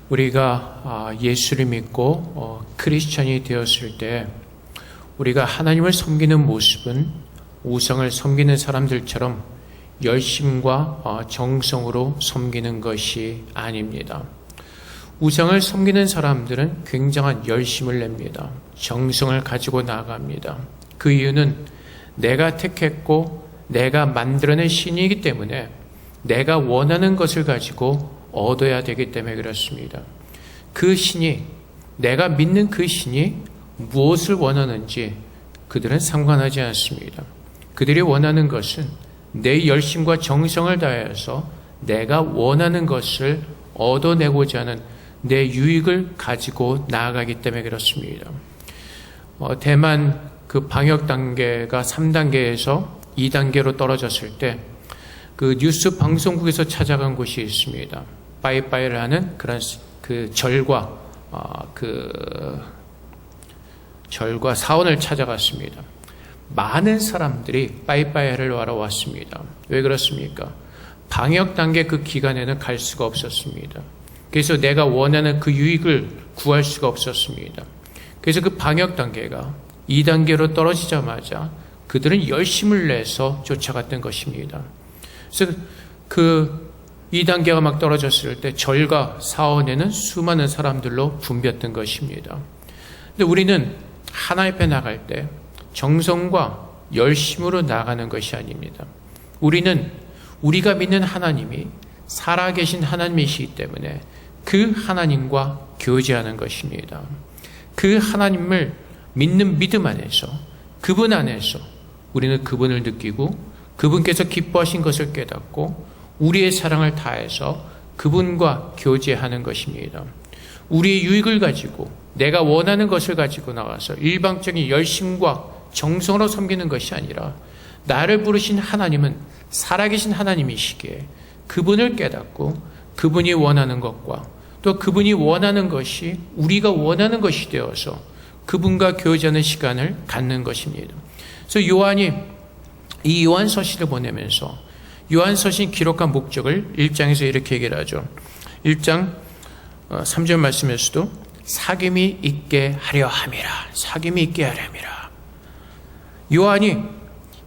우리가 예수를 믿고 크리스천이 되었을 때 우리가 하나님을 섬기는 모습은 우상을 섬기는 사람들처럼 열심과 정성으로 섬기는 것이 아닙니다. 우상을 섬기는 사람들은 굉장한 열심을 냅니다. 정성을 가지고 나아갑니다. 그 이유는 내가 택했고 내가 만들어낸 신이기 때문에 내가 원하는 것을 가지고 얻어야 되기 때문에 그렇습니다. 그 신이, 내가 믿는 그 신이 무엇을 원하는지 그들은 상관하지 않습니다. 그들이 원하는 것은 내 열심과 정성을 다해서 내가 원하는 것을 얻어내고자 하는 내 유익을 가지고 나아가기 때문에 그렇습니다. 대만 그 방역 단계가 3단계에서 2단계로 떨어졌을 때 그 뉴스 방송국에서 찾아간 곳이 있습니다. 빠이빠이를 하는 그런 그 절과 사원을 찾아갔습니다. 많은 사람들이 빠이빠이를 하러 왔습니다. 왜 그렇습니까? 방역 단계 그 기간에는 갈 수가 없었습니다. 그래서 내가 원하는 그 유익을 구할 수가 없었습니다. 그래서 그 방역 단계가 2단계로 떨어지자마자 그들은 열심을 내서 쫓아갔던 것입니다. 그래서 그 2단계가 막 떨어졌을 때 절과 사원에는 수많은 사람들로 붐볐던 것입니다. 근데 우리는 하나님 앞에 나갈 때 정성과 열심으로 나가는 것이 아닙니다. 우리는 우리가 믿는 하나님이 살아계신 하나님이시기 때문에 그 하나님과 교제하는 것입니다. 그 하나님을 믿는 믿음 안에서, 그분 안에서 우리는 그분을 느끼고 그분께서 기뻐하신 것을 깨닫고 우리의 사랑을 다해서 그분과 교제하는 것입니다. 우리의 유익을 가지고 내가 원하는 것을 가지고 나가서 일방적인 열심과 정성으로 섬기는 것이 아니라 나를 부르신 하나님은 살아계신 하나님이시기에 그분을 깨닫고 그분이 원하는 것과 또 그분이 원하는 것이 우리가 원하는 것이 되어서 그분과 교제하는 시간을 갖는 것입니다. 그래서 요한이 이 요한서신을 보내면서 요한서신 기록한 목적을 1장에서 이렇게 얘기를 하죠. 1장 3절 말씀에서도 사귐이 있게 하려 함이라. 사귐이 있게 하려 함이라. 요한이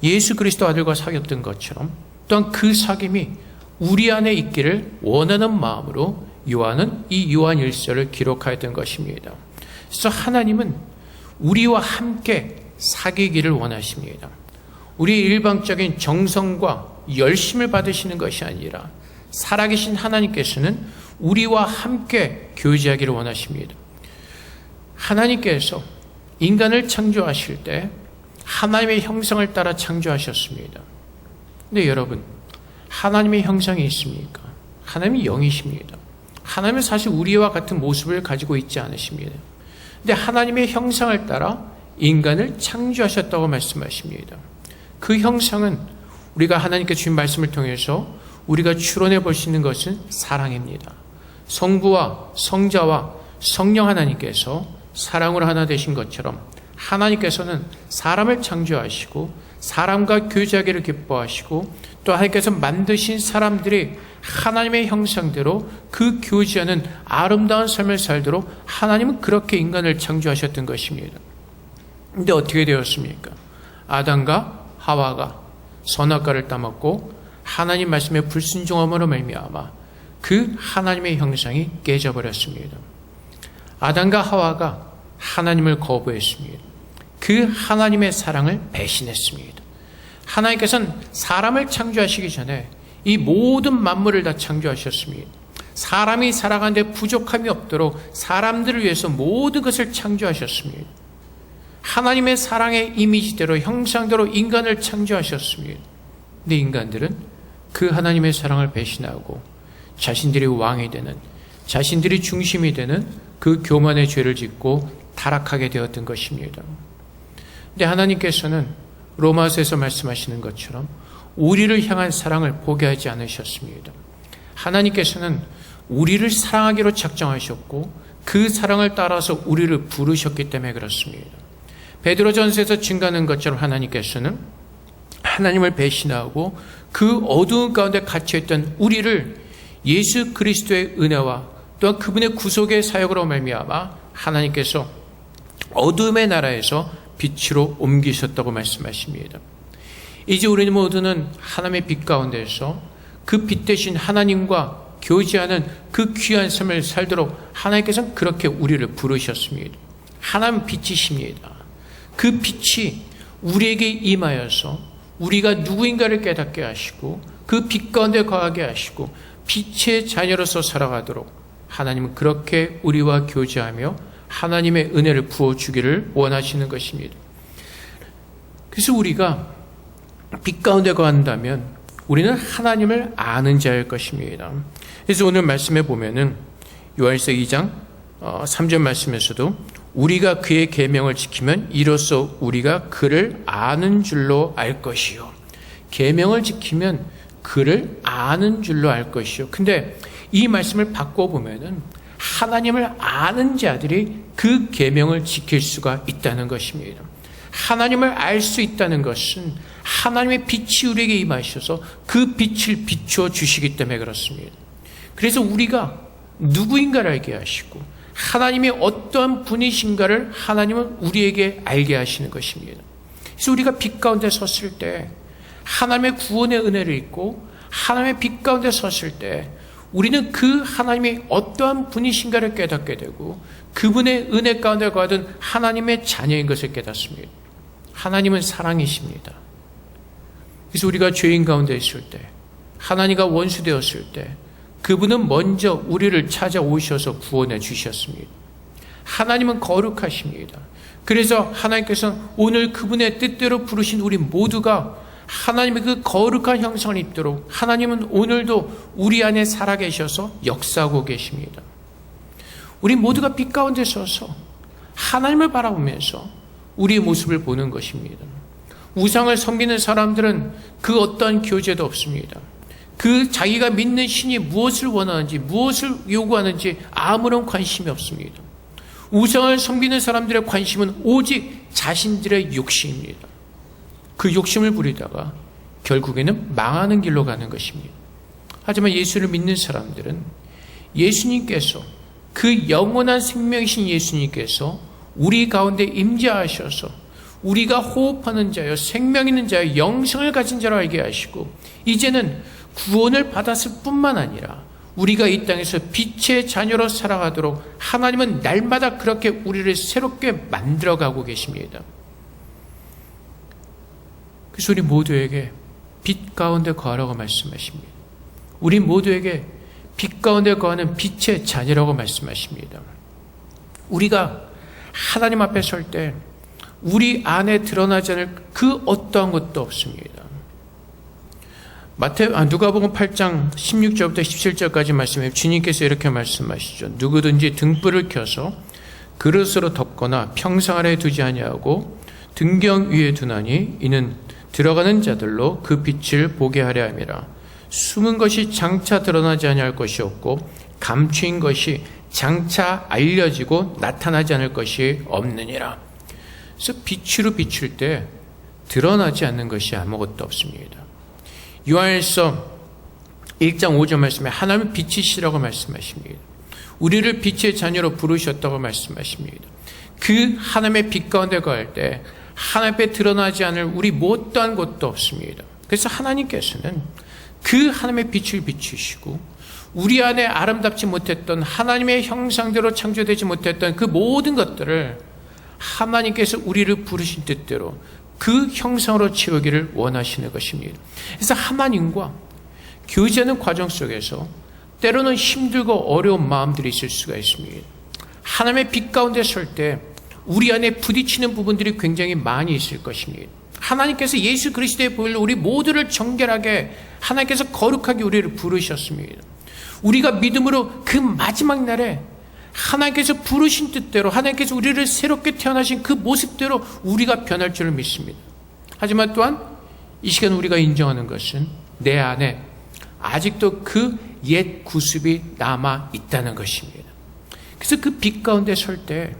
예수 그리스도 아들과 사귀었던 것처럼 또한 그 사귐이 우리 안에 있기를 원하는 마음으로 요한은 이 요한 1서를 기록하였던 것입니다. 그래서 하나님은 우리와 함께 사귀기를 원하십니다. 우리의 일방적인 정성과 열심을 받으시는 것이 아니라 살아계신 하나님께서는 우리와 함께 교제하기를 원하십니다. 하나님께서 인간을 창조하실 때 하나님의 형상을 따라 창조하셨습니다. 근데 여러분, 하나님의 형상이 있습니까? 하나님이 영이십니다. 하나님은 사실 우리와 같은 모습을 가지고 있지 않으십니다. 근데 하나님의 형상을 따라 인간을 창조하셨다고 말씀하십니다. 그 형상은 우리가 하나님께 주신 말씀을 통해서 우리가 추론해 볼 수 있는 것은 사랑입니다. 성부와 성자와 성령 하나님께서 사랑으로 하나 되신 것처럼 하나님께서는 사람을 창조하시고 사람과 교제하기를 기뻐하시고 또 하나님께서 만드신 사람들이 하나님의 형상대로 그 교제하는 아름다운 삶을 살도록 하나님은 그렇게 인간을 창조하셨던 것입니다. 그런데 어떻게 되었습니까? 아담과 하와가 선악과를 따먹고 하나님 말씀에 불순종함으로 말미암아 그 하나님의 형상이 깨져버렸습니다. 아담과 하와가 하나님을 거부했습니다. 그 하나님의 사랑을 배신했습니다. 하나님께서는 사람을 창조하시기 전에 이 모든 만물을 다 창조하셨습니다. 사람이 살아가는데 부족함이 없도록 사람들을 위해서 모든 것을 창조하셨습니다. 하나님의 사랑의 이미지대로 형상대로 인간을 창조하셨습니다. 근데 인간들은 그 하나님의 사랑을 배신하고 자신들이 왕이 되는, 자신들이 중심이 되는 그 교만의 죄를 짓고 타락하게 되었던 것입니다. 근데 하나님께서는 로마서에서 말씀하시는 것처럼 우리를 향한 사랑을 포기하지 않으셨습니다. 하나님께서는 우리를 사랑하기로 작정하셨고 그 사랑을 따라서 우리를 부르셨기 때문에 그렇습니다. 베드로전서에서 증거하는 것처럼 하나님께서는 하나님을 배신하고 그 어두운 가운데 갇혀있던 우리를 예수 그리스도의 은혜와 또한 그분의 구속의 사역으로 말미암아 하나님께서 어둠의 나라에서 빛으로 옮기셨다고 말씀하십니다. 이제 우리 모두는 하나님의 빛 가운데서 그 빛 대신 하나님과 교제하는 그 귀한 삶을 살도록 하나님께서는 그렇게 우리를 부르셨습니다. 하나님 빛이십니다. 그 빛이 우리에게 임하여서 우리가 누구인가를 깨닫게 하시고 그 빛 가운데 거하게 하시고 빛의 자녀로서 살아가도록 하나님은 그렇게 우리와 교제하며 하나님의 은혜를 부어주기를 원하시는 것입니다. 그래서 우리가 빛 가운데 거한다면 우리는 하나님을 아는 자일 것입니다. 그래서 오늘 말씀에 보면은 요한일서 2장 3절 말씀에서도 우리가 그의 계명을 지키면 이로써 우리가 그를 아는 줄로 알 것이요. 계명을 지키면 그를 아는 줄로 알 것이요. 근데 이 말씀을 바꿔보면은 하나님을 아는 자들이 그 계명을 지킬 수가 있다는 것입니다. 하나님을 알 수 있다는 것은 하나님의 빛이 우리에게 임하셔서 그 빛을 비추어 주시기 때문에 그렇습니다. 그래서 우리가 누구인가를 알게 하시고 하나님이 어떠한 분이신가를 하나님은 우리에게 알게 하시는 것입니다. 그래서 우리가 빛 가운데 섰을 때 하나님의 구원의 은혜를 입고 하나님의 빛 가운데 섰을 때 우리는 그 하나님이 어떠한 분이신가를 깨닫게 되고 그분의 은혜 가운데 거하던 하나님의 자녀인 것을 깨닫습니다. 하나님은 사랑이십니다. 그래서 우리가 죄인 가운데 있을 때 하나님과 원수되었을 때 그분은 먼저 우리를 찾아오셔서 구원해 주셨습니다. 하나님은 거룩하십니다. 그래서 하나님께서는 오늘 그분의 뜻대로 부르신 우리 모두가 하나님의 그 거룩한 형상을 입도록 하나님은 오늘도 우리 안에 살아계셔서 역사하고 계십니다. 우리 모두가 빛 가운데 서서 하나님을 바라보면서 우리의 모습을 보는 것입니다. 우상을 섬기는 사람들은 그 어떠한 교제도 없습니다. 그 자기가 믿는 신이 무엇을 원하는지 무엇을 요구하는지 아무런 관심이 없습니다. 우상을 섬기는 사람들의 관심은 오직 자신들의 욕심입니다. 그 욕심을 부리다가 결국에는 망하는 길로 가는 것입니다. 하지만 예수를 믿는 사람들은 예수님께서 그 영원한 생명이신 예수님께서 우리 가운데 임재하셔서 우리가 호흡하는 자여 생명 있는 자여 영생을 가진 자로 알게 하시고 이제는 구원을 받았을 뿐만 아니라 우리가 이 땅에서 빛의 자녀로 살아가도록 하나님은 날마다 그렇게 우리를 새롭게 만들어가고 계십니다. 그래서 우리 모두에게 빛 가운데 거하라고 말씀하십니다. 우리 모두에게 빛 가운데 거하는 빛의 자녀라고 말씀하십니다. 우리가 하나님 앞에 설 때 우리 안에 드러나지 않을 그 어떠한 것도 없습니다. 누가복음 8장 16절부터 17절까지 말씀해 주님께서 이렇게 말씀하시죠. 누구든지 등불을 켜서 그릇으로 덮거나 평상 아래에 두지 아니하고 등경 위에 두나니 이는 들어가는 자들로 그 빛을 보게 하려 함이라. 숨은 것이 장차 드러나지 아니할 것이 없고 감추인 것이 장차 알려지고 나타나지 않을 것이 없느니라. 그래서 빛으로 비출 때 드러나지 않는 것이 아무것도 없습니다. 요한일서 1장 5절 말씀에 하나님은 빛이시라고 말씀하십니다. 우리를 빛의 자녀로 부르셨다고 말씀하십니다. 그 하나님의 빛 가운데 거할 때 하나님 앞에 드러나지 않을 우리 못다한 것도 없습니다. 그래서 하나님께서는 그 하나님의 빛을 비추시고 우리 안에 아름답지 못했던 하나님의 형상대로 창조되지 못했던 그 모든 것들을 하나님께서 우리를 부르신 뜻대로 그 형상으로 채우기를 원하시는 것입니다. 그래서 하나님과 교제하는 과정 속에서 때로는 힘들고 어려운 마음들이 있을 수가 있습니다. 하나님의 빛 가운데 설 때 우리 안에 부딪히는 부분들이 굉장히 많이 있을 것입니다. 하나님께서 예수 그리스도의 보혈로 우리 모두를 정결하게 하나님께서 거룩하게 우리를 부르셨습니다. 우리가 믿음으로 그 마지막 날에 하나님께서 부르신 뜻대로 하나님께서 우리를 새롭게 태어나신 그 모습대로 우리가 변할 줄을 믿습니다. 하지만 또한 이 시간 우리가 인정하는 것은 내 안에 아직도 그 옛 구습이 남아 있다는 것입니다. 그래서 그 빛 가운데 설 때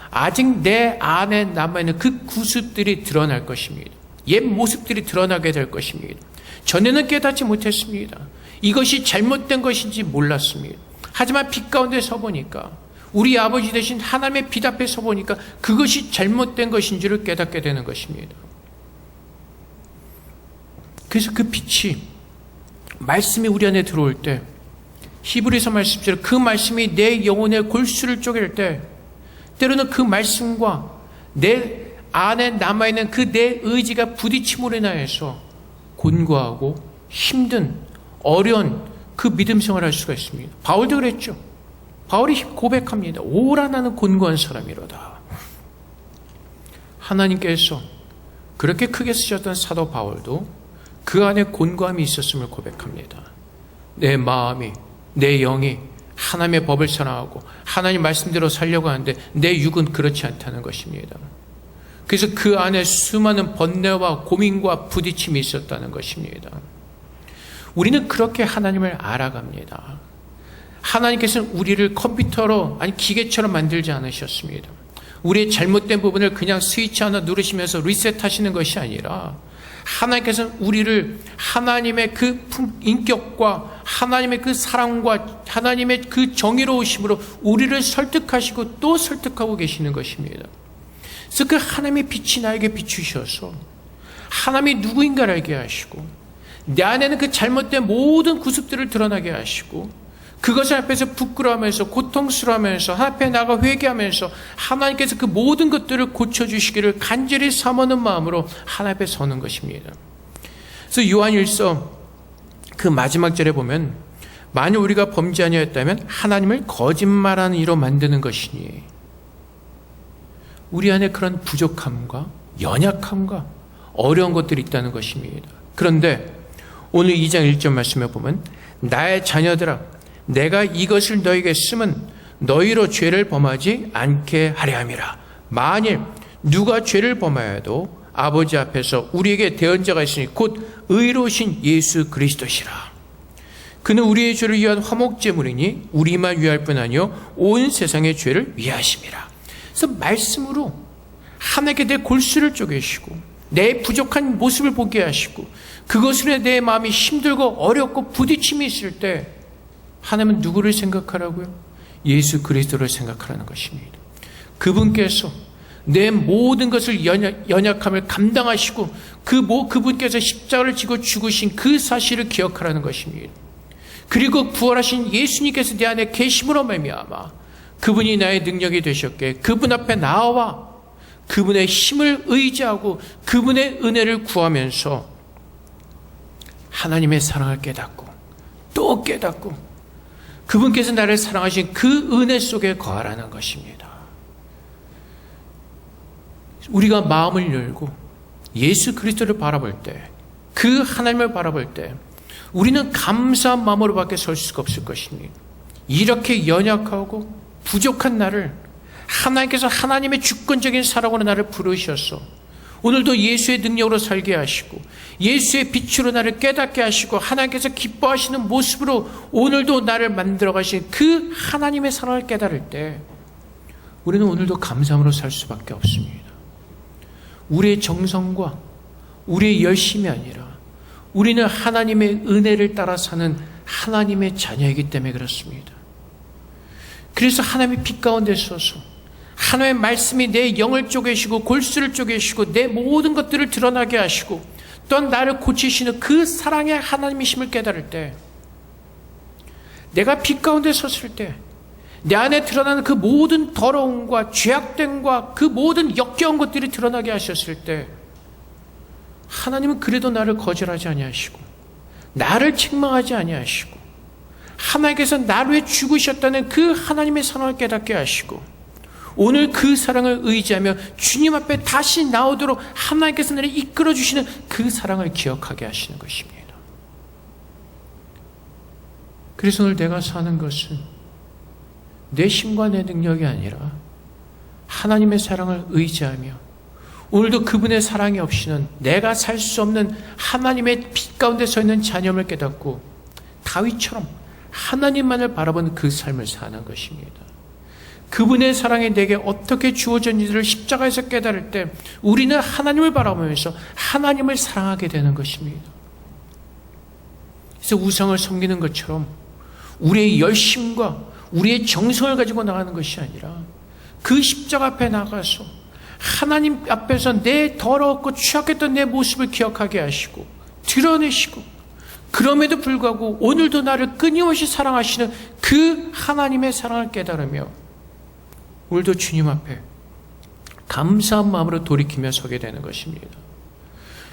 아직 내 안에 남아있는 그 구습들이 드러날 것입니다. 옛 모습들이 드러나게 될 것입니다. 전에는 깨닫지 못했습니다. 이것이 잘못된 것인지 몰랐습니다. 하지만 빛 가운데 서보니까, 우리 아버지 되신 하나님의 빛 앞에 서보니까 그것이 잘못된 것인 줄을 깨닫게 되는 것입니다. 그래서 그 빛이, 말씀이 우리 안에 들어올 때, 히브리서 말씀처럼 그 말씀이 내 영혼의 골수를 쪼갤 때, 때로는 그 말씀과 내 안에 남아있는 그 내 의지가 부딪힘으로 인하여서 곤고하고 힘든, 어려운 그 믿음 생활을 할 수가 있습니다. 바울도 그랬죠. 바울이 고백합니다. 오라 나는 곤고한 사람이로다. 하나님께서 그렇게 크게 쓰셨던 사도 바울도 그 안에 곤고함이 있었음을 고백합니다. 내 마음이, 내 영이 하나님의 법을 사랑하고 하나님 말씀대로 살려고 하는데 내 육은 그렇지 않다는 것입니다. 그래서 그 안에 수많은 번뇌와 고민과 부딪힘이 있었다는 것입니다. 우리는 그렇게 하나님을 알아갑니다. 하나님께서는 우리를 컴퓨터로, 아니 기계처럼 만들지 않으셨습니다. 우리의 잘못된 부분을 그냥 스위치 하나 누르시면서 리셋하시는 것이 아니라, 하나님께서는 우리를 하나님의 그 인격과 하나님의 그 사랑과 하나님의 그 정의로우심으로 우리를 설득하시고 또 설득하고 계시는 것입니다. 그래서 그 하나님의 빛이 나에게 비추셔서 하나님이 누구인가를 알게 하시고, 내 안에는 그 잘못된 모든 구습들을 드러나게 하시고, 그것을 앞에서 부끄러워하면서 고통스러워하면서 앞에 나가 회개하면서 하나님께서 그 모든 것들을 고쳐주시기를 간절히 사모하는 마음으로 하나님 앞에 서는 것입니다. 그래서 요한일서 그 마지막 절에 보면, 만일 우리가 범죄 아니었다면 하나님을 거짓말하는 이로 만드는 것이니, 우리 안에 그런 부족함과 연약함과 어려운 것들이 있다는 것입니다. 그런데 오늘 2장 1절 말씀에 보면, 나의 자녀들아 내가 이것을 너에게 쓰면 너희로 죄를 범하지 않게 하려 함이라. 만일 누가 죄를 범하여도 아버지 앞에서 우리에게 대언자가 있으니 곧 의로우신 예수 그리스도시라. 그는 우리의 죄를 위한 화목제물이니 우리만 위할 뿐 아니요 온 세상의 죄를 위하심이라. 그래서 말씀으로 하나님께 내 골수를 쪼개시고 내 부족한 모습을 보게 하시고, 그것으로 내 마음이 힘들고 어렵고 부딪힘이 있을 때 하나님은 누구를 생각하라고요? 예수 그리스도를 생각하라는 것입니다. 그분께서 내 모든 것을 연약함을 감당하시고 그분께서 십자가를 지고 죽으신 그 사실을 기억하라는 것입니다. 그리고 부활하신 예수님께서 내 안에 계심으로 말미암아 그분이 나의 능력이 되셨기에 그분 앞에 나와 그분의 힘을 의지하고 그분의 은혜를 구하면서 하나님의 사랑을 깨닫고 또 깨닫고 그분께서 나를 사랑하신 그 은혜 속에 거하라는 것입니다. 우리가 마음을 열고 예수 그리스도를 바라볼 때, 그 하나님을 바라볼 때 우리는 감사한 마음으로밖에 설 수가 없을 것입니다. 이렇게 연약하고 부족한 나를 하나님께서 하나님의 주권적인 사랑으로 나를 부르셔서 오늘도 예수의 능력으로 살게 하시고 예수의 빛으로 나를 깨닫게 하시고 하나님께서 기뻐하시는 모습으로 오늘도 나를 만들어 가신 그 하나님의 사랑을 깨달을 때 우리는 오늘도 감사함으로 살 수밖에 없습니다. 우리의 정성과 우리의 열심이 아니라 우리는 하나님의 은혜를 따라 사는 하나님의 자녀이기 때문에 그렇습니다. 그래서 하나님의 빛 가운데 서서 하나님의 말씀이 내 영을 쪼개시고 골수를 쪼개시고 내 모든 것들을 드러나게 하시고 또 나를 고치시는 그 사랑의 하나님이심을 깨달을 때, 내가 빛 가운데 섰을 때 내 안에 드러나는 그 모든 더러움과 죄악됨과 그 모든 역겨운 것들이 드러나게 하셨을 때 하나님은 그래도 나를 거절하지 아니하시고 나를 책망하지 아니하시고 하나님께서 나를 위해 죽으셨다는 그 하나님의 사랑을 깨닫게 하시고 오늘 그 사랑을 의지하며 주님 앞에 다시 나오도록 하나님께서 나를 이끌어 주시는 그 사랑을 기억하게 하시는 것입니다. 그래서 오늘 내가 사는 것은 내 힘과 내 능력이 아니라 하나님의 사랑을 의지하며 오늘도 그분의 사랑이 없이는 내가 살 수 없는 하나님의 빛 가운데 서 있는 자녀임을 깨닫고 다윗처럼 하나님만을 바라보는 그 삶을 사는 것입니다. 그분의 사랑이 내게 어떻게 주어졌는지를 십자가에서 깨달을 때 우리는 하나님을 바라보면서 하나님을 사랑하게 되는 것입니다. 그래서 우상을 섬기는 것처럼 우리의 열심과 우리의 정성을 가지고 나가는 것이 아니라 그 십자가 앞에 나가서 하나님 앞에서 내 더럽고 취약했던 내 모습을 기억하게 하시고 드러내시고, 그럼에도 불구하고 오늘도 나를 끊임없이 사랑하시는 그 하나님의 사랑을 깨달으며 오늘도 주님 앞에 감사한 마음으로 돌이키며 서게 되는 것입니다.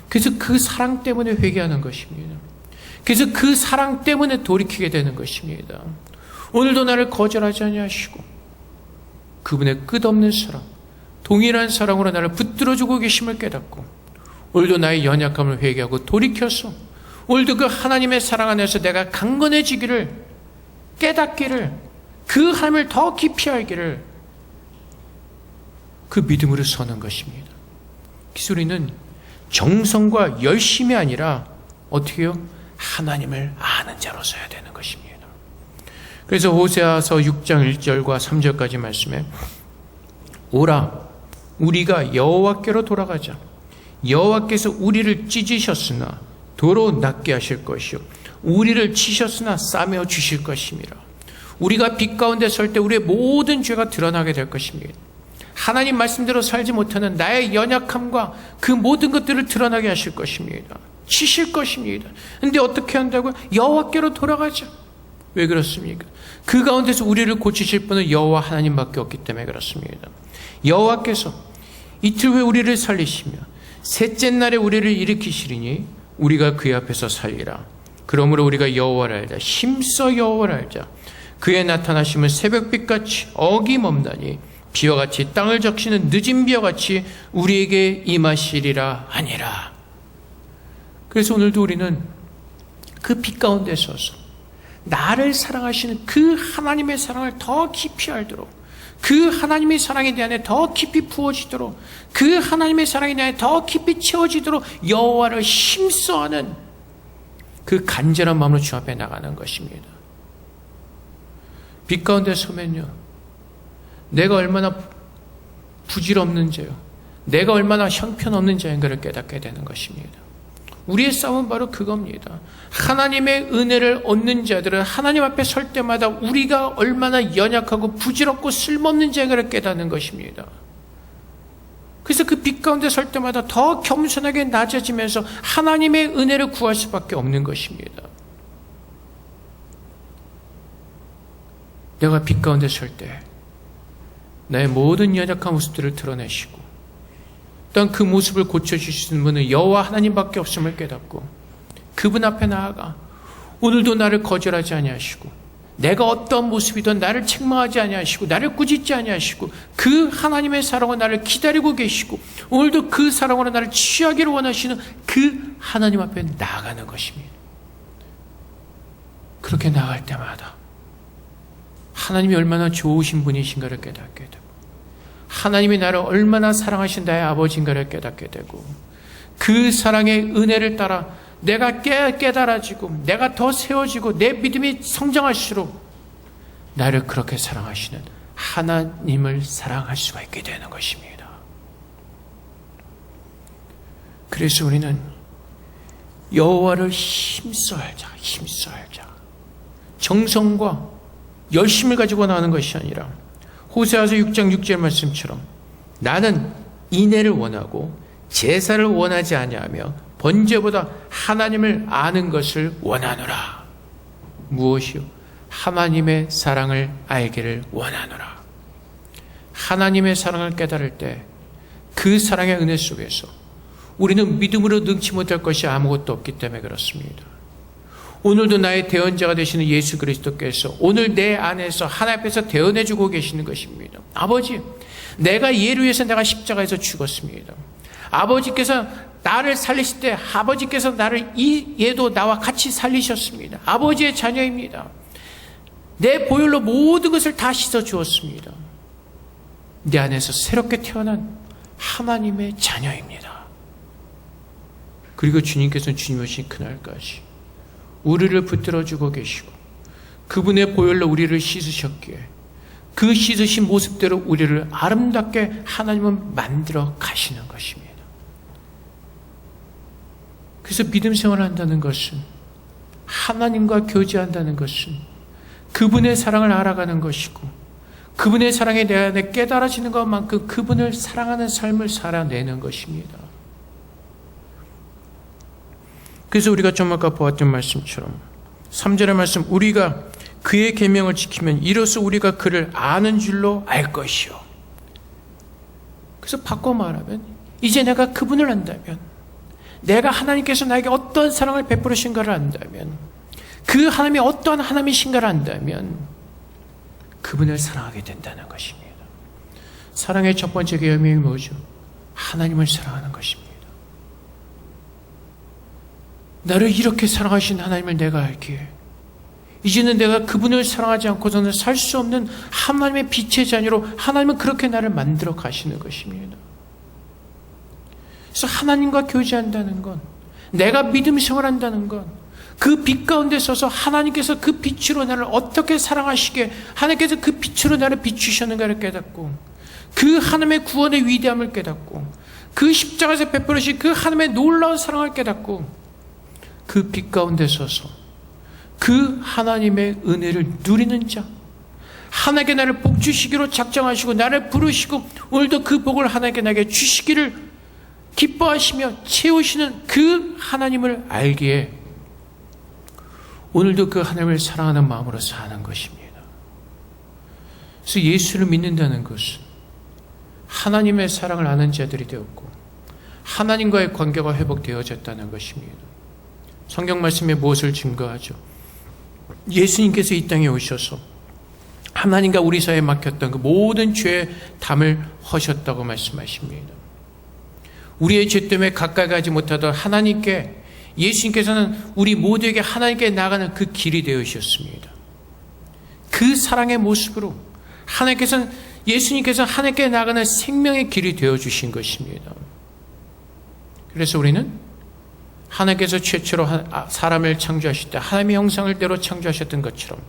그래서 그 사랑 때문에 회개하는 것입니다. 그래서 그 사랑 때문에 돌이키게 되는 것입니다. 오늘도 나를 거절하지 아니하시고 그분의 끝없는 사랑, 동일한 사랑으로 나를 붙들어주고 계심을 깨닫고 오늘도 나의 연약함을 회개하고 돌이켜서 오늘도 그 하나님의 사랑 안에서 내가 강건해지기를, 깨닫기를, 그 하나님을 더 깊이 알기를, 그 믿음으로 서는 것입니다. 그래서 우리는 정성과 열심이 아니라 어떻게 해요? 하나님을 아는 자로 서야 되는 것입니다. 그래서 호세아서 6장 1절과 3절까지 말씀에 오라 우리가 여호와께로 돌아가자. 여호와께서 우리를 찢으셨으나 도로 낫게 하실 것이요 우리를 치셨으나 싸매어 주실 것입니다. 우리가 빛 가운데 설 때 우리의 모든 죄가 드러나게 될 것입니다. 하나님 말씀대로 살지 못하는 나의 연약함과 그 모든 것들을 드러나게 하실 것입니다. 치실 것입니다. 근데 어떻게 한다고요? 여호와께로 돌아가자. 왜 그렇습니까? 그 가운데서 우리를 고치실 분은 여호와 하나님밖에 없기 때문에 그렇습니다. 여호와께서 이틀 후에 우리를 살리시며 셋째 날에 우리를 일으키시리니 우리가 그의 앞에서 살리라. 그러므로 우리가 여호와를 알자. 힘써 여호와를 알자. 그의 나타나심은 새벽빛같이 어김없나니 비와 같이 땅을 적시는 늦은 비와 같이 우리에게 임하시리라 하니라. 그래서 오늘도 우리는 그 빛 가운데 서서 나를 사랑하시는 그 하나님의 사랑을 더 깊이 알도록, 그 하나님의 사랑에 대한 더 깊이 부어지도록, 그 하나님의 사랑에 대한 더 깊이 채워지도록 여호와를 힘써하는 그 간절한 마음으로 주 앞에 나가는 것입니다. 빛 가운데 서면요, 내가 얼마나 부질없는 자요, 내가 얼마나 형편없는 자인가를 깨닫게 되는 것입니다. 우리의 싸움은 바로 그겁니다. 하나님의 은혜를 얻는 자들은 하나님 앞에 설 때마다 우리가 얼마나 연약하고 부질없고 쓸모없는 자인가를 깨닫는 것입니다. 그래서 그 빛 가운데 설 때마다 더 겸손하게 낮아지면서 하나님의 은혜를 구할 수밖에 없는 것입니다. 내가 빛 가운데 설 때 나의 모든 연약한 모습들을 드러내시고 또한 그 모습을 고쳐주시는 분은 여호와 하나님밖에 없음을 깨닫고 그분 앞에 나아가 오늘도 나를 거절하지 아니하시고 내가 어떤 모습이든 나를 책망하지 아니하시고 나를 꾸짖지 아니하시고 그 하나님의 사랑으로 나를 기다리고 계시고 오늘도 그 사랑으로 나를 취하기를 원하시는 그 하나님 앞에 나아가는 것입니다. 그렇게 나아갈 때마다 하나님이 얼마나 좋으신 분이신가를 깨닫게 되고 하나님이 나를 얼마나 사랑하신 나의 아버지인가를 깨닫게 되고 그 사랑의 은혜를 따라 내가 깨달아지고 내가 더 세워지고 내 믿음이 성장할수록 나를 그렇게 사랑하시는 하나님을 사랑할 수가 있게 되는 것입니다. 그래서 우리는 여호와를 힘써 알자. 힘써 알자. 정성과 열심을 가지고 나가는 것이 아니라 호세아서 6장 6절 말씀처럼 나는 인애를 원하고 제사를 원하지 아니하며 번제보다 하나님을 아는 것을 원하노라. 무엇이요? 하나님의 사랑을 알기를 원하노라. 하나님의 사랑을 깨달을 때 그 사랑의 은혜 속에서 우리는 믿음으로 능치 못할 것이 아무것도 없기 때문에 그렇습니다. 오늘도 나의 대언자가 되시는 예수 그리스도께서 오늘 내 안에서 하나님 앞에서 대언해주고 계시는 것입니다. 아버지, 내가 얘를 위해서 내가 십자가에서 죽었습니다. 아버지께서 나를 살리실 때 아버지께서 나를 얘도 나와 같이 살리셨습니다. 아버지의 자녀입니다. 내 보혈로 모든 것을 다 씻어 주었습니다. 내 안에서 새롭게 태어난 하나님의 자녀입니다. 그리고 주님께서는 주님 오신 그날까지 우리를 붙들어주고 계시고 그분의 보혈로 우리를 씻으셨기에 그 씻으신 모습대로 우리를 아름답게 하나님은 만들어 가시는 것입니다. 그래서 믿음 생활을 한다는 것은, 하나님과 교제한다는 것은 그분의 사랑을 알아가는 것이고 그분의 사랑에 내 안에 깨달아지는 것만큼 그분을 사랑하는 삶을 살아내는 것입니다. 그래서 우리가 좀 아까 보았던 말씀처럼 3절의 말씀, 우리가 그의 계명을 지키면 이로써 우리가 그를 아는 줄로 알 것이요. 그래서 바꿔 말하면 이제 내가 그분을 안다면, 내가 하나님께서 나에게 어떤 사랑을 베풀으신가를 안다면, 그 하나님이 어떠한 하나님이신가를 안다면 그분을 사랑하게 된다는 것입니다. 사랑의 첫 번째 계명이 뭐죠? 하나님을 사랑하는 것입니다. 나를 이렇게 사랑하신 하나님을 내가 알기에 이제는 내가 그분을 사랑하지 않고서는 살 수 없는 하나님의 빛의 자녀로 하나님은 그렇게 나를 만들어 가시는 것입니다. 그래서 하나님과 교제한다는 건, 내가 믿음 생활한다는 건, 그 빛 가운데 서서 하나님께서 그 빛으로 나를 어떻게 사랑하시게, 하나님께서 그 빛으로 나를 비추셨는가를 깨닫고, 그 하나님의 구원의 위대함을 깨닫고, 그 십자가에서 베풀으신 그 하나님의 놀라운 사랑을 깨닫고, 그 빛 가운데 서서 그 하나님의 은혜를 누리는 자, 하나님께 나를 복 주시기로 작정하시고 나를 부르시고 오늘도 그 복을 하나님께 나에게 주시기를 기뻐하시며 채우시는 그 하나님을 알기에 오늘도 그 하나님을 사랑하는 마음으로 사는 것입니다. 그래서 예수를 믿는다는 것은 하나님의 사랑을 아는 자들이 되었고 하나님과의 관계가 회복되어졌다는 것입니다. 성경 말씀에 무엇을 증거하죠? 예수님께서 이 땅에 오셔서 하나님과 우리 사이에 막혔던 그 모든 죄의 담을 허셨다고 말씀하십니다. 우리의 죄 때문에 가까이 가지 못하던 하나님께, 예수님께서는 우리 모두에게 하나님께 나가는 그 길이 되어주셨습니다. 그 사랑의 모습으로 예수님께서 하나님께 나가는 생명의 길이 되어주신 것입니다. 그래서 우리는 하나님께서 최초로 사람을 창조하실 때 하나님의 형상대로 창조하셨던 것처럼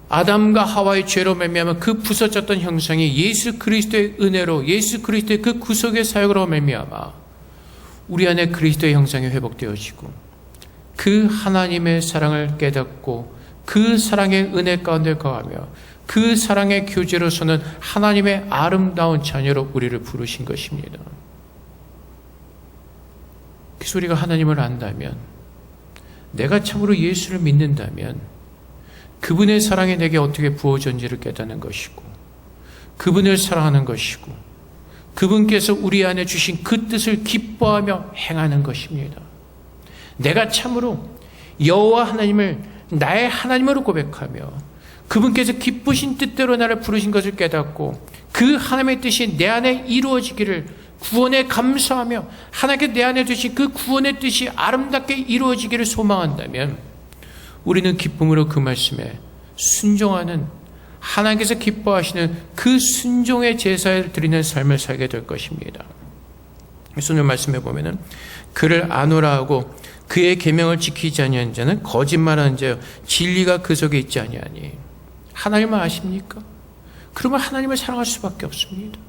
아담과 하와의 죄로 말미암아 그 부서졌던 형상이 예수 그리스도의 은혜로, 예수 그리스도의 그 구속의 사역으로 말미암아 우리 안에 그리스도의 형상이 회복되어지고 그 하나님의 사랑을 깨닫고 그 사랑의 은혜 가운데 거하며 그 사랑의 교제로서는 하나님의 아름다운 자녀로 우리를 부르신 것입니다. 그래서 우리가 하나님을 안다면, 내가 참으로 예수를 믿는다면 그분의 사랑이 내게 어떻게 부어졌는지를 깨닫는 것이고, 그분을 사랑하는 것이고, 그분께서 우리 안에 주신 그 뜻을 기뻐하며 행하는 것입니다. 내가 참으로 여호와 하나님을 나의 하나님으로 고백하며 그분께서 기쁘신 뜻대로 나를 부르신 것을 깨닫고 그 하나님의 뜻이 내 안에 이루어지기를 구원에 감사하며 하나님께 내 안에 주신 그 구원의 뜻이 아름답게 이루어지기를 소망한다면 우리는 기쁨으로 그 말씀에 순종하는, 하나님께서 기뻐하시는 그 순종의 제사를 드리는 삶을 살게 될 것입니다. 그래서 오늘 말씀해 보면은 그를 아노라 하고 그의 계명을 지키지 아니한 자는 거짓말하는 자요 진리가 그 속에 있지 아니하니. 하나님을 아십니까? 그러면 하나님을 사랑할 수밖에 없습니다.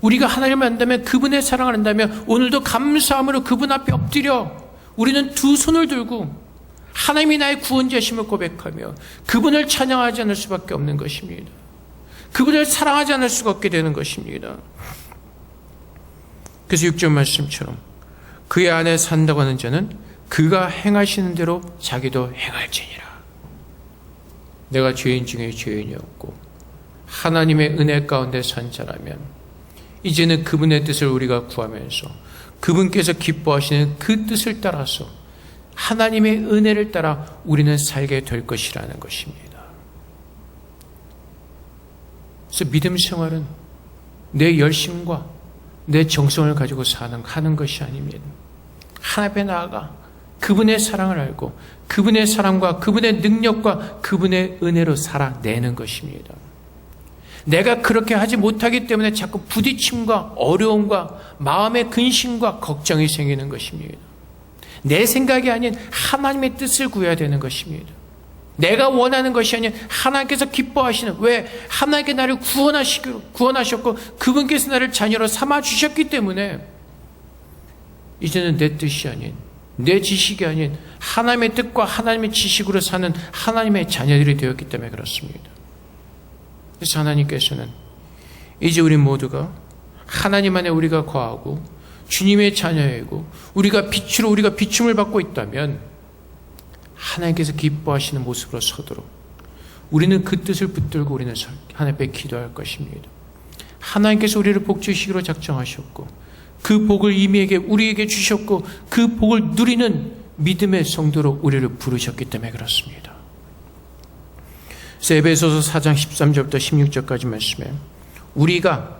우리가 하나님을 안다면, 그분의 사랑을 안다면 오늘도 감사함으로 그분 앞에 엎드려 우리는 두 손을 들고 하나님이 나의 구원자심을 고백하며 그분을 찬양하지 않을 수밖에 없는 것입니다. 그분을 사랑하지 않을 수가 없게 되는 것입니다. 그래서 6절 말씀처럼 그의 안에 산다고 하는 자는 그가 행하시는 대로 자기도 행할지니라. 내가 죄인 중에 죄인이었고 하나님의 은혜 가운데 산 자라면 이제는 그분의 뜻을 우리가 구하면서 그분께서 기뻐하시는 그 뜻을 따라서 하나님의 은혜를 따라 우리는 살게 될 것이라는 것입니다. 그래서 믿음 생활은 내 열심과 내 정성을 가지고 하는 것이 아닙니다. 하나님 앞에 나아가 그분의 사랑을 알고 그분의 사랑과 그분의 능력과 그분의 은혜로 살아내는 것입니다. 내가 그렇게 하지 못하기 때문에 자꾸 부딪힘과 어려움과 마음의 근심과 걱정이 생기는 것입니다. 내 생각이 아닌 하나님의 뜻을 구해야 되는 것입니다. 내가 원하는 것이 아닌 하나님께서 기뻐하시는, 왜? 하나님께 나를 구원하셨고 그분께서 나를 자녀로 삼아주셨기 때문에 이제는 내 뜻이 아닌, 내 지식이 아닌 하나님의 뜻과 하나님의 지식으로 사는 하나님의 자녀들이 되었기 때문에 그렇습니다. 그래서 하나님께서는 이제 우리 모두가 하나님 안에 우리가 거하고 주님의 자녀이고 우리가 빛으로 우리가 비춤을 받고 있다면 하나님께서 기뻐하시는 모습으로 서도록 우리는 그 뜻을 붙들고 우리는 하나님 앞에 기도할 것입니다. 하나님께서 우리를 복 주시기로 작정하셨고 그 복을 우리에게 주셨고 그 복을 누리는 믿음의 성도로 우리를 부르셨기 때문에 그렇습니다. 에베소서 4장 13절부터 16절까지 말씀에 우리가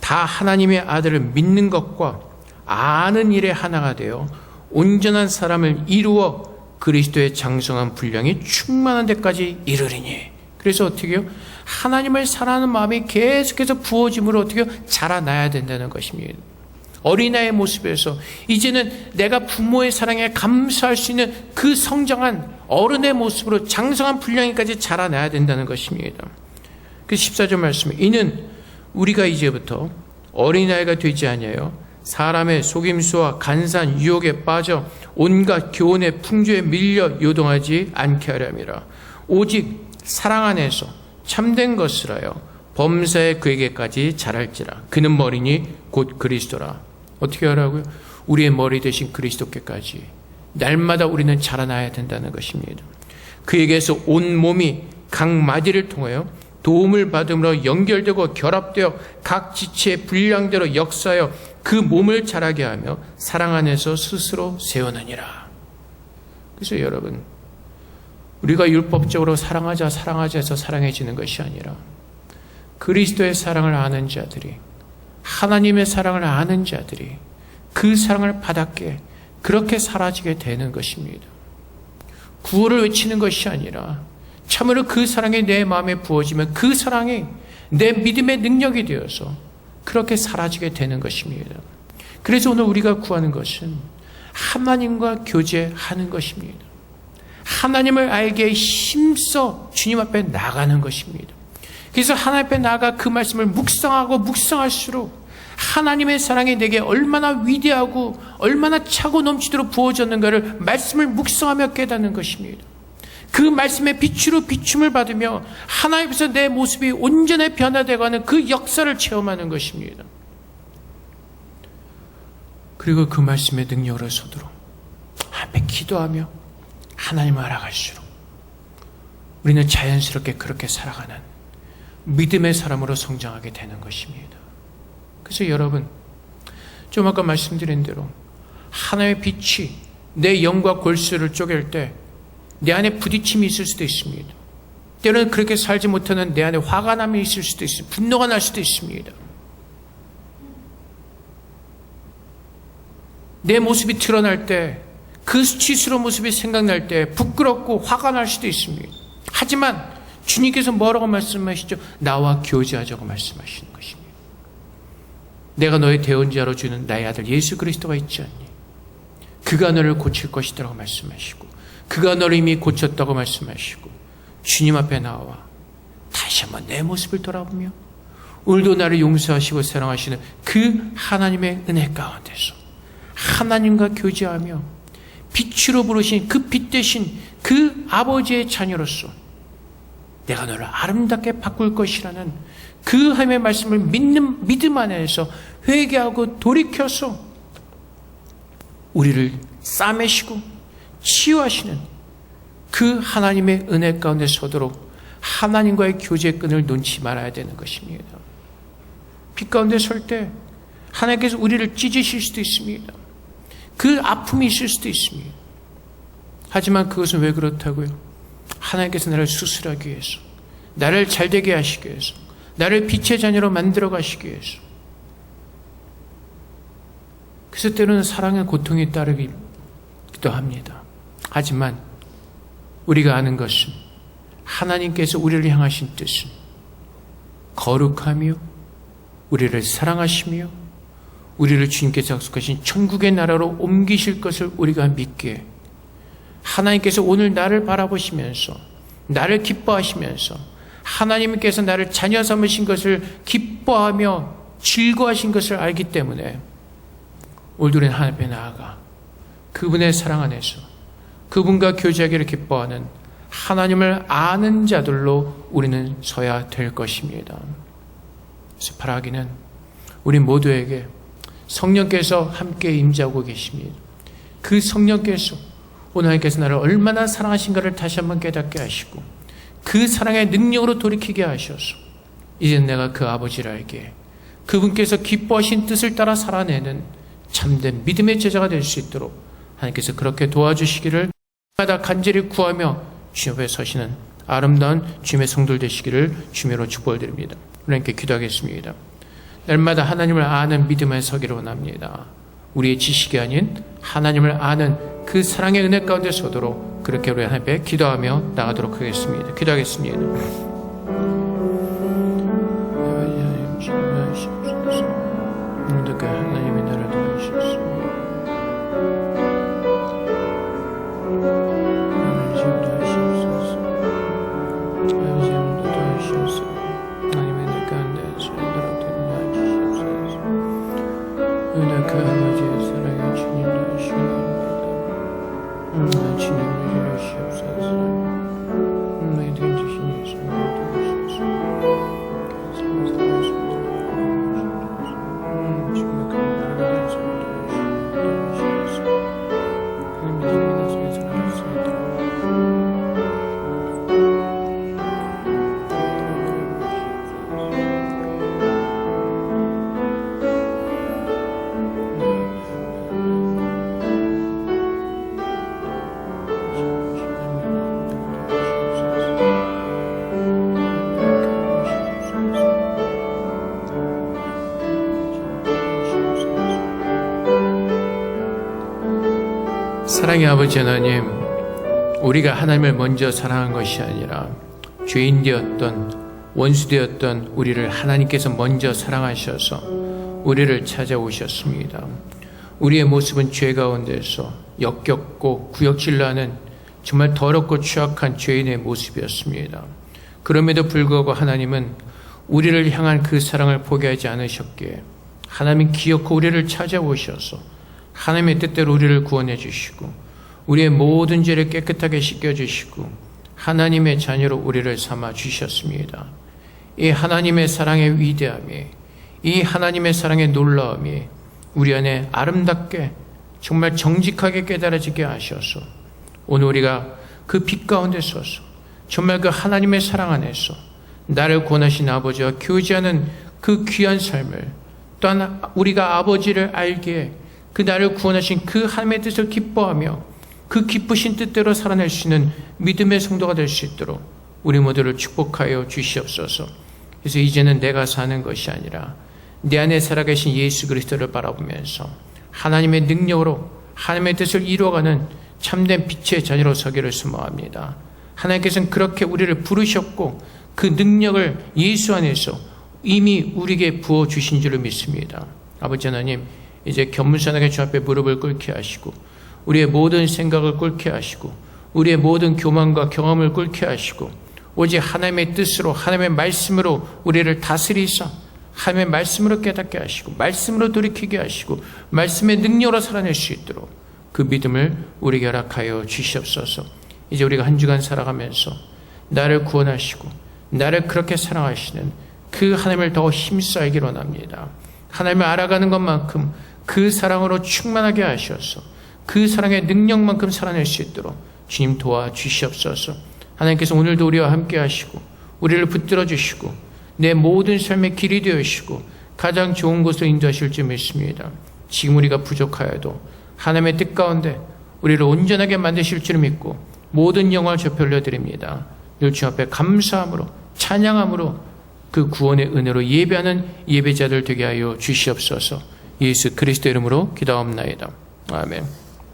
다 하나님의 아들을 믿는 것과 아는 일에 하나가 되어 온전한 사람을 이루어 그리스도의 장성한 분량이 충만한 데까지 이르리니. 그래서 어떻게 해요? 하나님을 사랑하는 마음이 계속해서 부어짐으로 어떻게 해요? 자라나야 된다는 것입니다. 어린아이의 모습에서 이제는 내가 부모의 사랑에 감사할 수 있는 그 성장한 어른의 모습으로 장성한 분량까지 자라나야 된다는 것입니다. 그 14절 말씀에 이는 우리가 이제부터 어린아이가 되지 아니하여 사람의 속임수와 간사한 유혹에 빠져 온갖 교훈의 풍조에 밀려 요동하지 않게 하려 함이라. 오직 사랑 안에서 참된 것을 하여 범사에 그에게까지 자랄지라. 그는 머리니 곧 그리스도라. 어떻게 하라고요? 우리의 머리 대신 그리스도께까지 날마다 우리는 자라나야 된다는 것입니다. 그에게서 온 몸이 각 마디를 통하여 도움을 받음으로 연결되고 결합되어 각 지체의 분량대로 역사하여 그 몸을 자라게 하며 사랑 안에서 스스로 세우느니라. 그래서 여러분, 우리가 율법적으로 사랑하자 해서 사랑해지는 것이 아니라 그리스도의 사랑을 아는 자들이, 하나님의 사랑을 아는 자들이 그 사랑을 받았기에 그렇게 사라지게 되는 것입니다. 구호를 외치는 것이 아니라 참으로 그 사랑이 내 마음에 부어지면 그 사랑이 내 믿음의 능력이 되어서 그렇게 사라지게 되는 것입니다. 그래서 오늘 우리가 구하는 것은 하나님과 교제하는 것입니다. 하나님을 알게 힘써 주님 앞에 나가는 것입니다. 그래서 하나님 앞에 나가 그 말씀을 묵상하고 묵상할수록 하나님의 사랑이 내게 얼마나 위대하고 얼마나 차고 넘치도록 부어졌는가를 말씀을 묵상하며 깨닫는 것입니다. 그 말씀의 빛으로 비춤을 받으며 하나님께서 내 모습이 온전히 변화되어가는 그 역사를 체험하는 것입니다. 그리고 그 말씀의 능력으로 서도록 앞에 기도하며 하나님을 알아갈수록 우리는 자연스럽게 그렇게 살아가는 믿음의 사람으로 성장하게 되는 것입니다. 그래서 여러분, 좀 아까 말씀드린 대로 하나님의 빛이 내 영과 골수를 쪼갤 때 내 안에 부딪힘이 있을 수도 있습니다. 때로는 그렇게 살지 못하는 내 안에 화가 남이 있을 수도 있습니다. 분노가 날 수도 있습니다. 내 모습이 드러날 때, 그 수치스러운 모습이 생각날 때 부끄럽고 화가 날 수도 있습니다. 하지만 주님께서 뭐라고 말씀하시죠? 나와 교제하자고 말씀하시는 것입니다. 내가 너의 대언자로 주는 나의 아들 예수 그리스도가 있지 않니? 그가 너를 고칠 것이라고 말씀하시고 그가 너를 이미 고쳤다고 말씀하시고 주님 앞에 나와 다시 한번 내 모습을 돌아보며 오늘도 나를 용서하시고 사랑하시는 그 하나님의 은혜 가운데서 하나님과 교제하며 빛으로 부르신 그 빛 대신 그 아버지의 자녀로서 내가 너를 아름답게 바꿀 것이라는 그 하나님의 말씀을 믿는 믿음 안에서 회개하고 돌이켜서 우리를 싸매시고 치유하시는 그 하나님의 은혜 가운데 서도록 하나님과의 교제의 끈을 놓지 말아야 되는 것입니다. 빛 가운데 설 때 하나님께서 우리를 찢으실 수도 있습니다. 그 아픔이 있을 수도 있습니다. 하지만 그것은 왜 그렇다고요? 하나님께서 나를 수술하기 위해서, 나를 잘되게 하시기 위해서, 나를 빛의 자녀로 만들어 가시기 위해서. 그래서 때로는 사랑의 고통이 따르기도 합니다. 하지만 우리가 아는 것은 하나님께서 우리를 향하신 뜻은 거룩하며 우리를 사랑하시며 우리를 주님께서 약속하신 천국의 나라로 옮기실 것을 우리가 믿기에 하나님께서 오늘 나를 바라보시면서 나를 기뻐하시면서 하나님께서 나를 자녀 삼으신 것을 기뻐하며 즐거워하신 것을 알기 때문에 오늘도 우리는 하나님 앞에 나아가 그분의 사랑 안에서 그분과 교제하기를 기뻐하는 하나님을 아는 자들로 우리는 서야 될 것입니다. 그래서 바라기는 우리 모두에게 성령께서 함께 임재하고 계십니다. 그 성령께서 오늘 하나님께서 나를 얼마나 사랑하신가를 다시 한번 깨닫게 하시고 그 사랑의 능력으로 돌이키게 하셔서 이제는 내가 그 아버지를 알게 그분께서 기뻐하신 뜻을 따라 살아내는 참된 믿음의 제자가 될 수 있도록 하나님께서 그렇게 도와주시기를 마다 간절히 구하며 주님 앞에 서시는 아름다운 주님의 성도들 되시기를 주님으로 축복을 드립니다. 하나님께 기도하겠습니다. 날마다 하나님을 아는 믿음에 서기를 원합니다. 우리의 지식이 아닌 하나님을 아는 그 사랑의 은혜 가운데 서도록 그렇게 우리 하나님 앞에 기도하며 나가도록 하겠습니다. 기도하겠습니다. 하나님의 나라를 도와주셨습니다. 은혜가 아버지의 사랑에 주님 되시옵소서. 주님 되시옵소서. 너희들 주신 예수님 되시옵소서. 사랑의 아버지 하나님, 우리가 하나님을 먼저 사랑한 것이 아니라 죄인 되었던 원수 되었던 우리를 하나님께서 먼저 사랑하셔서 우리를 찾아오셨습니다. 우리의 모습은 죄 가운데서 역겹고 구역질로 하는 정말 더럽고 추악한 죄인의 모습이었습니다. 그럼에도 불구하고 하나님은 우리를 향한 그 사랑을 포기하지 않으셨기에 하나님 기어코 우리를 찾아오셔서 하나님의 뜻대로 우리를 구원해 주시고 우리의 모든 죄를 깨끗하게 씻겨주시고 하나님의 자녀로 우리를 삼아 주셨습니다. 이 하나님의 사랑의 위대함이, 이 하나님의 사랑의 놀라움이 우리 안에 아름답게 정말 정직하게 깨달아지게 하셔서 오늘 우리가 그 빛 가운데 서서 정말 그 하나님의 사랑 안에서 나를 구원하신 아버지와 교제하는 그 귀한 삶을, 또한 우리가 아버지를 알기에 그 나를 구원하신 그 하나님의 뜻을 기뻐하며 그 기쁘신 뜻대로 살아낼 수 있는 믿음의 성도가 될 수 있도록 우리 모두를 축복하여 주시옵소서. 그래서 이제는 내가 사는 것이 아니라 내 안에 살아계신 예수 그리스도를 바라보면서 하나님의 능력으로 하나님의 뜻을 이루어가는 참된 빛의 자녀로 서기를 소망합니다. 하나님께서는 그렇게 우리를 부르셨고 그 능력을 예수 안에서 이미 우리에게 부어주신 줄을 믿습니다. 아버지 하나님, 이제 겸손하게 주 앞에 무릎을 꿇게 하시고 우리의 모든 생각을 꿇게 하시고 우리의 모든 교만과 경험을 꿇게 하시고 오직 하나님의 뜻으로 하나님의 말씀으로 우리를 다스리사 하나님의 말씀으로 깨닫게 하시고 말씀으로 돌이키게 하시고 말씀의 능력으로 살아낼 수 있도록 그 믿음을 우리에게 허락하여 주시옵소서. 이제 우리가 한 주간 살아가면서 나를 구원하시고 나를 그렇게 사랑하시는 그 하나님을 더 힘써 알기로 원합니다. 하나님을 알아가는 것만큼 그 사랑으로 충만하게 하셔서 그 사랑의 능력만큼 살아낼 수 있도록 주님 도와주시옵소서. 하나님께서 오늘도 우리와 함께 하시고 우리를 붙들어 주시고 내 모든 삶의 길이 되어주시고 가장 좋은 곳으로 인도하실 줄 믿습니다. 지금 우리가 부족하여도 하나님의 뜻 가운데 우리를 온전하게 만드실 줄 믿고 모든 영광을 저 올려드립니다. 늘 주 앞에 감사함으로 찬양함으로 그 구원의 은혜로 예배하는 예배자들 되게 하여 주시옵소서. 예수 그리스도 이름으로 기도하옵나이다. 아멘.